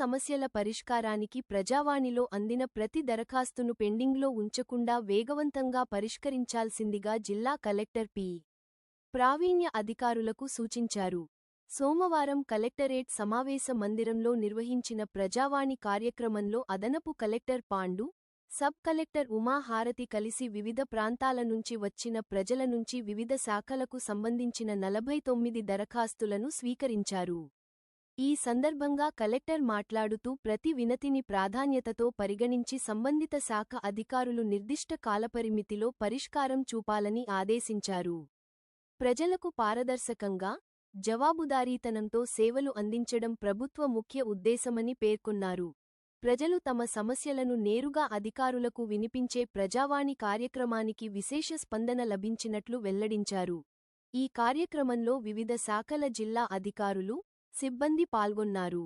సమస్యల పరిష్కారానికి ప్రజావాణిలో అందిన ప్రతి దరఖాస్తును పెండింగ్లో ఉంచకుండా వేగవంతంగా పరిష్కరించాల్సిందిగా జిల్లా కలెక్టర్ పి. ప్రావీణ్య అధికారులకు సూచించారు. సోమవారం కలెక్టరేట్ సమావేశ మందిరంలో నిర్వహించిన ప్రజావాణి కార్యక్రమంలో అదనపు collector Pandu, sub collector Uma హారతి కలిసి వివిధ ప్రాంతాల నుంచి వచ్చిన ప్రజల నుంచి వివిధ శాఖలకు సంబంధించిన 49 దరఖాస్తులను స్వీకరించారు. ఈ సందర్భంగా కలెక్టర్ మాట్లాడుతూ ప్రతి వినతిని ప్రాధాన్యతతో పరిగణించి సంబంధిత శాఖ అధికారులు నిర్దిష్ట కాలపరిమితిలో పరిష్కారం చూపాలని ఆదేశించారు. ప్రజలకు పారదర్శకంగా, జవాబుదారీతనంతో సేవలు అందించడం ప్రభుత్వ ముఖ్య ఉద్దేశమని పేర్కొన్నారు. ప్రజలు తమ సమస్యలను నేరుగా అధికారులకు వినిపించే ప్రజావాణి కార్యక్రమానికి విశేష స్పందన లభించినట్లు వెల్లడించారు. ఈ కార్యక్రమంలో వివిధ శాఖల జిల్లా అధికారులు, సిబ్బంది పాల్గొన్నారు.